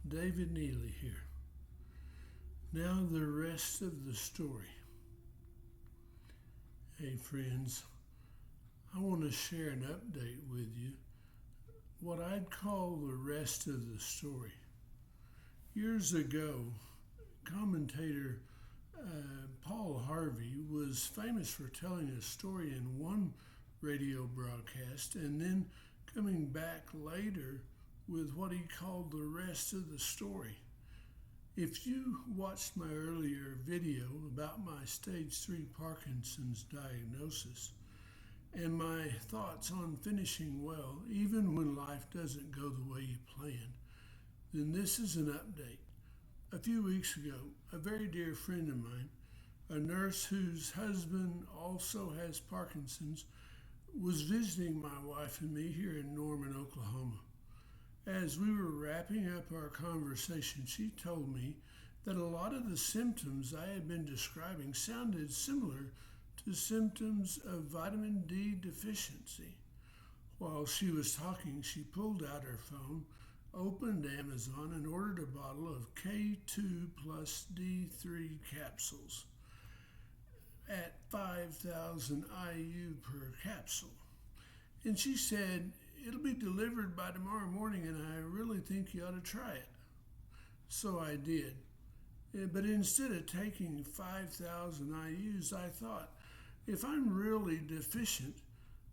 David Neely here. Now the rest of the story. Hey friends, I want to share an update with you, what I'd call the rest of the story. Years ago, commentator Paul Harvey was famous for telling a story in one radio broadcast and then coming back later with what he called the rest of the story. If you watched my earlier video about my stage 3 Parkinson's diagnosis and my thoughts on finishing well, even when life doesn't go the way you planned, then this is an update. A few weeks ago, a very dear friend of mine, a nurse whose husband also has Parkinson's, was visiting my wife and me here in Norman, Oklahoma. As we were wrapping up our conversation, she told me that a lot of the symptoms I had been describing sounded similar to symptoms of vitamin D deficiency. While she was talking, she pulled out her phone, opened Amazon, and ordered a bottle of K2 plus D3 capsules at 5,000 IU per capsule. And she said, "It'll be delivered by tomorrow morning, and I really think you ought to try it." So I did. But instead of taking 5,000 IUs, I thought, if I'm really deficient,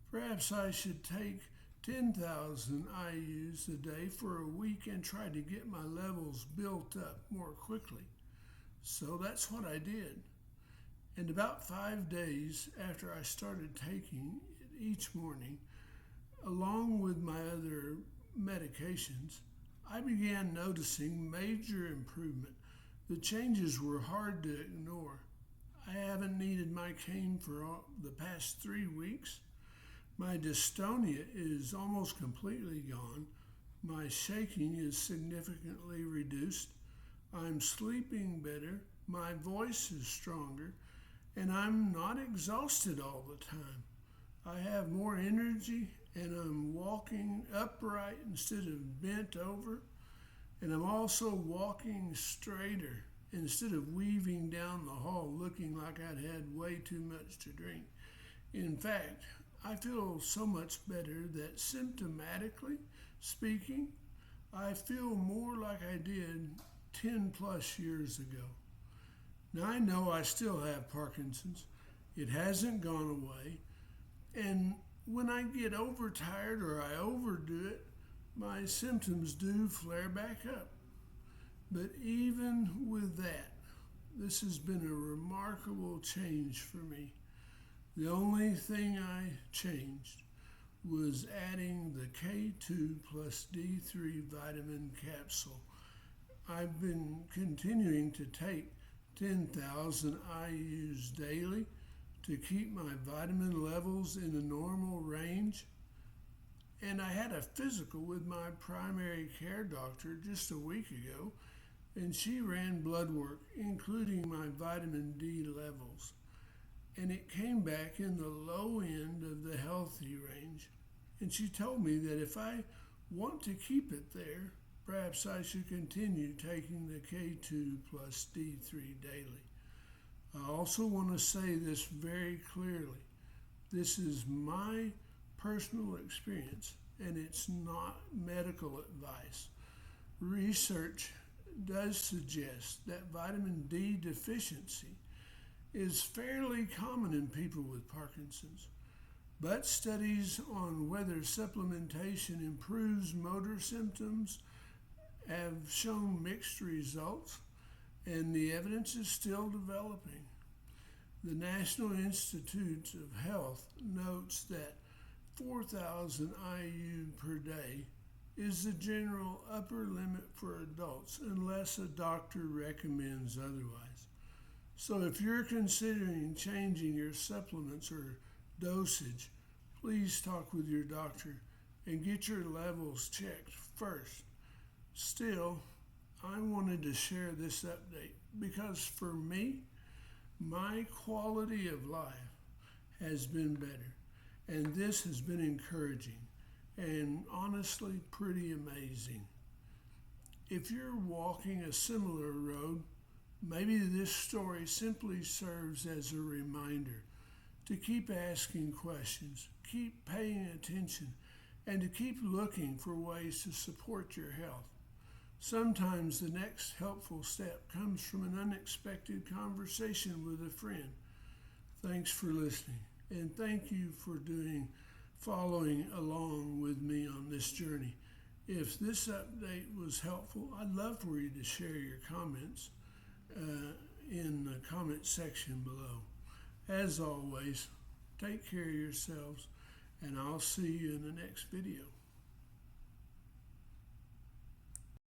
perhaps I should take 10,000 IUs a day for a week and try to get my levels built up more quickly. So that's what I did. And about 5 days after I started taking it each morning, along with my other medications, I began noticing major improvement. The changes were hard to ignore. I haven't needed my cane for the past 3 weeks. My dystonia is almost completely gone. My shaking is significantly reduced. I'm sleeping better. My voice is stronger. And I'm not exhausted all the time. I have more energy, and I'm walking upright instead of bent over. And I'm also walking straighter instead of weaving down the hall looking like I'd had way too much to drink. In fact, I feel so much better that symptomatically speaking, I feel more like I did 10 plus years ago. Now I know I still have Parkinson's. It hasn't gone away. And when I get overtired or I overdo it, my symptoms do flare back up. But even with that, this has been a remarkable change for me. The only thing I changed was adding the K2 plus D3 vitamin capsule. I've been continuing to take 10,000 IUs daily to keep my vitamin levels in a normal range. And I had a physical with my primary care doctor just a week ago, and she ran blood work, including my vitamin D levels. And it came back in the low end of the healthy range. And she told me that if I want to keep it there, perhaps I should continue taking the K2 plus D3 daily. I also want to say this very clearly. This is my personal experience, and it's not medical advice. Research does suggest that vitamin D deficiency is fairly common in people with Parkinson's, but studies on whether supplementation improves motor symptoms have shown mixed results, and the evidence is still developing. The National Institutes of Health notes that 4,000 IU per day is the general upper limit for adults unless a doctor recommends otherwise. So if you're considering changing your supplements or dosage, please talk with your doctor and get your levels checked first. Still, I wanted to share this update because for me, my quality of life has been better, and this has been encouraging and honestly pretty amazing. If you're walking a similar road, maybe this story simply serves as a reminder to keep asking questions, keep paying attention, and to keep looking for ways to support your health. Sometimes the next helpful step comes from an unexpected conversation with a friend. Thanks for listening, and thank you for following along with me on this journey. If this update was helpful, I'd love for you to share your comments in the comment section below. As always, take care of yourselves, and I'll see you in the next video.